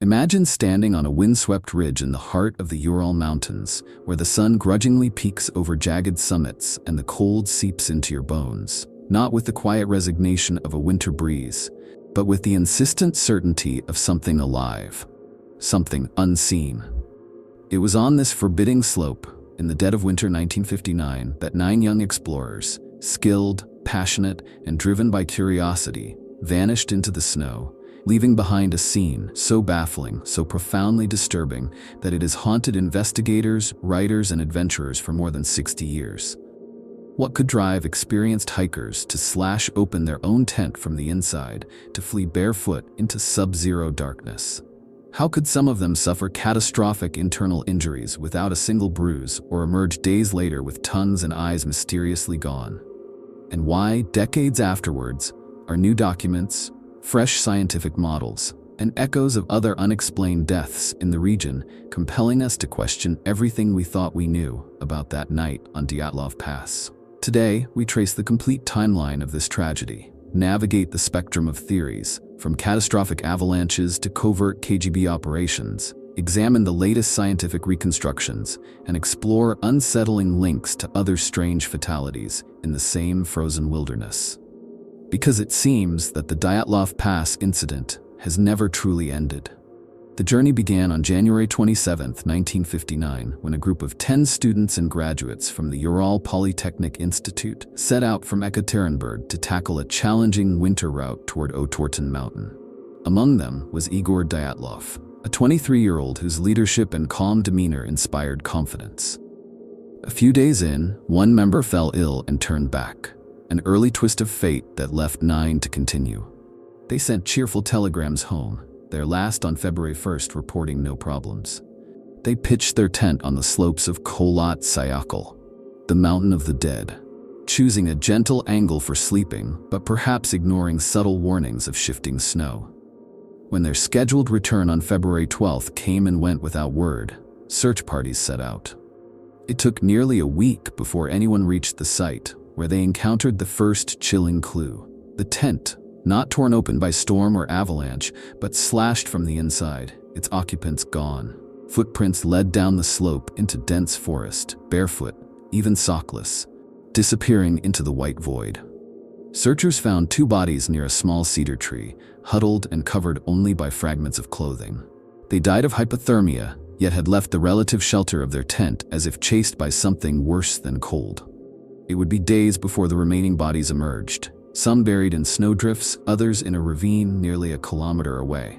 Imagine standing on a windswept ridge in the heart of the Ural Mountains, where the sun grudgingly peeks over jagged summits and the cold seeps into your bones, not with the quiet resignation of a winter breeze, but with the insistent certainty of something alive, something unseen. It was on this forbidding slope, in the dead of winter 1959, that 9 young explorers, skilled, passionate, and driven by curiosity, vanished into the snow, leaving behind a scene so baffling, so profoundly disturbing, that it has haunted investigators, writers, and adventurers for more than 60 years. What could drive experienced hikers to slash open their own tent from the inside, to flee barefoot into subzero darkness? How could some of them suffer catastrophic internal injuries without a single bruise, or emerge days later with tongues and eyes mysteriously gone? And why, decades afterwards, are new documents, fresh scientific models, and echoes of other unexplained deaths in the region compelling us to question everything we thought we knew about that night on Dyatlov Pass? Today, we trace the complete timeline of this tragedy, navigate the spectrum of theories, from catastrophic avalanches to covert KGB operations, examine the latest scientific reconstructions, and explore unsettling links to other strange fatalities in the same frozen wilderness. Because it seems that the Dyatlov Pass Incident has never truly ended. The journey began on January 27, 1959, when a group of 10 students and graduates from the Ural Polytechnic Institute set out from Ekaterinburg to tackle a challenging winter route toward Ural Mountain. Among them was Igor Dyatlov, a 23-year-old whose leadership and calm demeanor inspired confidence. A few days in, one member fell ill and turned back, an early twist of fate that left 9 to continue. They sent cheerful telegrams home, their last on February 1st reporting no problems. They pitched their tent on the slopes of Kholat Syakhl, the mountain of the dead, choosing a gentle angle for sleeping, but perhaps ignoring subtle warnings of shifting snow. When their scheduled return on February 12th came and went without word, search parties set out. It took nearly a week before anyone reached the site, where they encountered the first chilling clue. The tent, not torn open by storm or avalanche, but slashed from the inside, its occupants gone. Footprints led down the slope into dense forest, barefoot, even sockless, disappearing into the white void. Searchers found 2 bodies near a small cedar tree, huddled and covered only by fragments of clothing. They died of hypothermia, yet had left the relative shelter of their tent as if chased by something worse than cold. It would be days before the remaining bodies emerged, some buried in snowdrifts, others in a ravine nearly a kilometer away.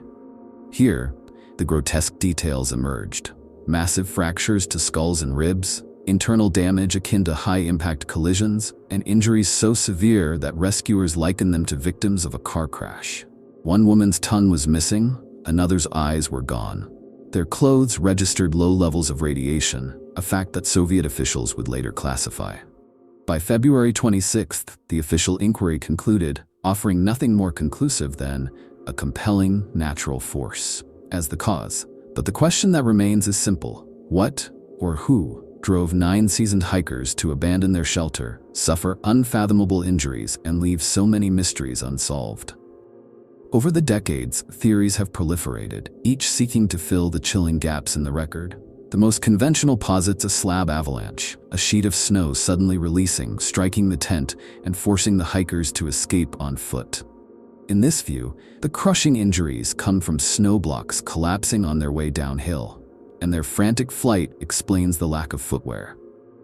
Here, the grotesque details emerged: massive fractures to skulls and ribs, internal damage akin to high-impact collisions, and injuries so severe that rescuers likened them to victims of a car crash. One woman's tongue was missing, another's eyes were gone. Their clothes registered low levels of radiation, a fact that Soviet officials would later classify. By February 26th, the official inquiry concluded, offering nothing more conclusive than a compelling natural force as the cause. But the question that remains is simple: what or who drove 9 seasoned hikers to abandon their shelter, suffer unfathomable injuries, and leave so many mysteries unsolved? Over the decades, theories have proliferated, each seeking to fill the chilling gaps in the record. The most conventional posits a slab avalanche, a sheet of snow suddenly releasing, striking the tent, and forcing the hikers to escape on foot. In this view, the crushing injuries come from snow blocks collapsing on their way downhill, and their frantic flight explains the lack of footwear.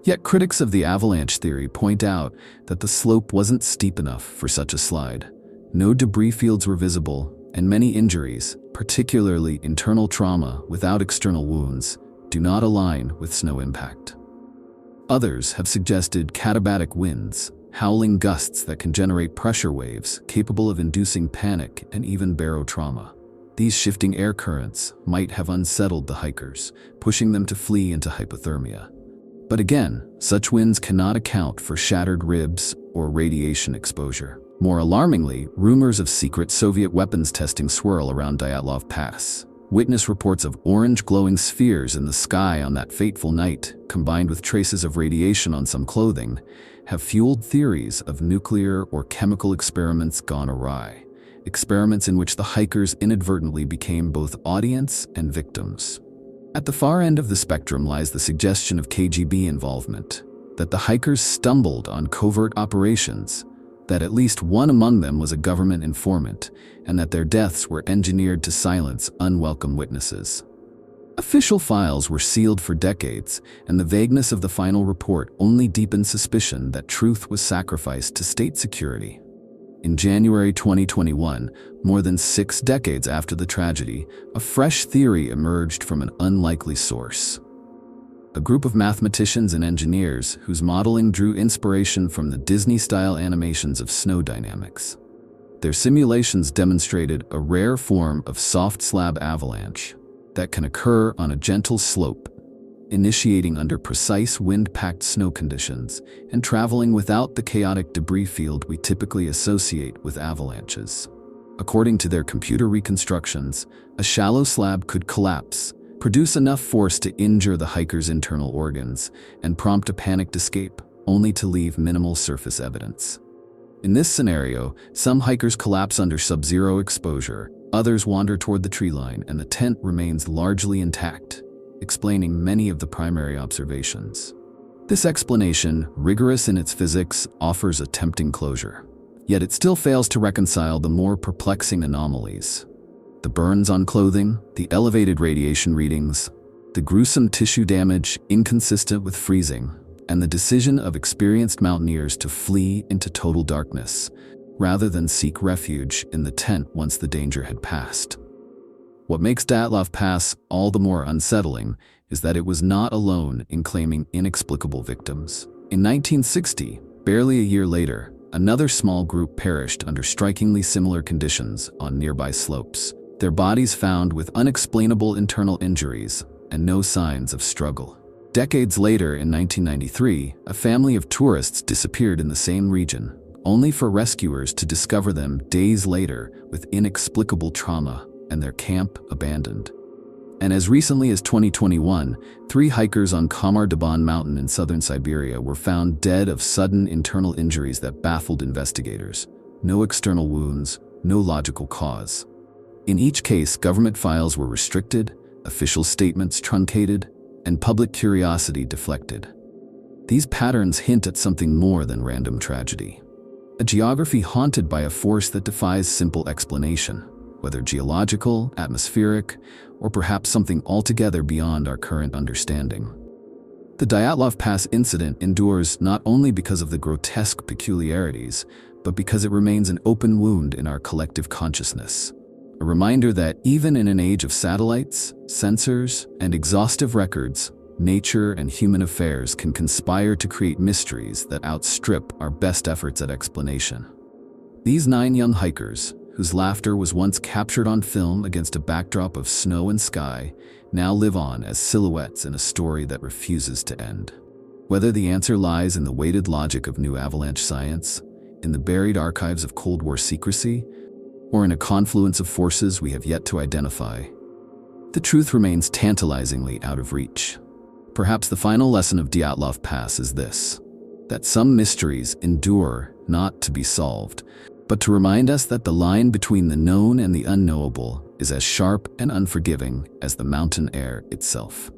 Yet critics of the avalanche theory point out that the slope wasn't steep enough for such a slide. No debris fields were visible, and many injuries, particularly internal trauma without external wounds, do not align with snow impact. Others have suggested katabatic winds, howling gusts that can generate pressure waves capable of inducing panic and even barotrauma. These shifting air currents might have unsettled the hikers, pushing them to flee into hypothermia. But again, such winds cannot account for shattered ribs or radiation exposure. More alarmingly, rumors of secret Soviet weapons testing swirl around Dyatlov Pass. Witness reports of orange glowing spheres in the sky on that fateful night, combined with traces of radiation on some clothing, have fueled theories of nuclear or chemical experiments gone awry, experiments in which the hikers inadvertently became both audience and victims. At the far end of the spectrum lies the suggestion of KGB involvement, that the hikers stumbled on covert operations, that at least one among them was a government informant, and that their deaths were engineered to silence unwelcome witnesses. Official files were sealed for decades, and the vagueness of the final report only deepened suspicion that truth was sacrificed to state security. In January 2021, more than 6 decades after the tragedy, a fresh theory emerged from an unlikely source. A group of mathematicians and engineers whose modeling drew inspiration from the Disney-style animations of snow dynamics. Their simulations demonstrated a rare form of soft slab avalanche that can occur on a gentle slope, initiating under precise wind-packed snow conditions and traveling without the chaotic debris field we typically associate with avalanches. According to their computer reconstructions, a shallow slab could collapse, produce enough force to injure the hiker's internal organs, and prompt a panicked escape, only to leave minimal surface evidence. In this scenario, some hikers collapse under subzero exposure, others wander toward the tree line, and the tent remains largely intact, explaining many of the primary observations. This explanation, rigorous in its physics, offers a tempting closure. Yet it still fails to reconcile the more perplexing anomalies. The burns on clothing, the elevated radiation readings, the gruesome tissue damage inconsistent with freezing, and the decision of experienced mountaineers to flee into total darkness, rather than seek refuge in the tent once the danger had passed. What makes Dyatlov Pass all the more unsettling is that it was not alone in claiming inexplicable victims. In 1960, barely a year later, another small group perished under strikingly similar conditions on nearby slopes, their bodies found with unexplainable internal injuries and no signs of struggle. Decades later, in 1993, a family of tourists disappeared in the same region, only for rescuers to discover them days later with inexplicable trauma and their camp abandoned. And as recently as 2021, 3 hikers on Kamar-Daban mountain in southern Siberia were found dead of sudden internal injuries that baffled investigators. No external wounds, no logical cause. In each case, government files were restricted, official statements truncated, and public curiosity deflected. These patterns hint at something more than random tragedy. A geography haunted by a force that defies simple explanation, whether geological, atmospheric, or perhaps something altogether beyond our current understanding. The Dyatlov Pass incident endures not only because of the grotesque peculiarities, but because it remains an open wound in our collective consciousness. A reminder that even in an age of satellites, sensors, and exhaustive records, nature and human affairs can conspire to create mysteries that outstrip our best efforts at explanation. These 9 young hikers, whose laughter was once captured on film against a backdrop of snow and sky, now live on as silhouettes in a story that refuses to end. Whether the answer lies in the weighted logic of new avalanche science, in the buried archives of Cold War secrecy, or in a confluence of forces we have yet to identify, the truth remains tantalizingly out of reach. Perhaps the final lesson of Dyatlov Pass is this: that some mysteries endure not to be solved, but to remind us that the line between the known and the unknowable is as sharp and unforgiving as the mountain air itself.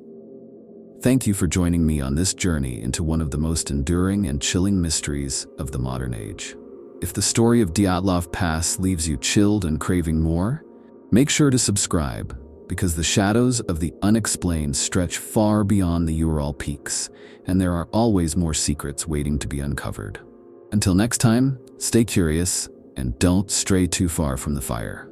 Thank you for joining me on this journey into one of the most enduring and chilling mysteries of the modern age. If the story of Dyatlov Pass leaves you chilled and craving more, make sure to subscribe, because the shadows of the unexplained stretch far beyond the Ural peaks, and there are always more secrets waiting to be uncovered. Until next time, stay curious and don't stray too far from the fire.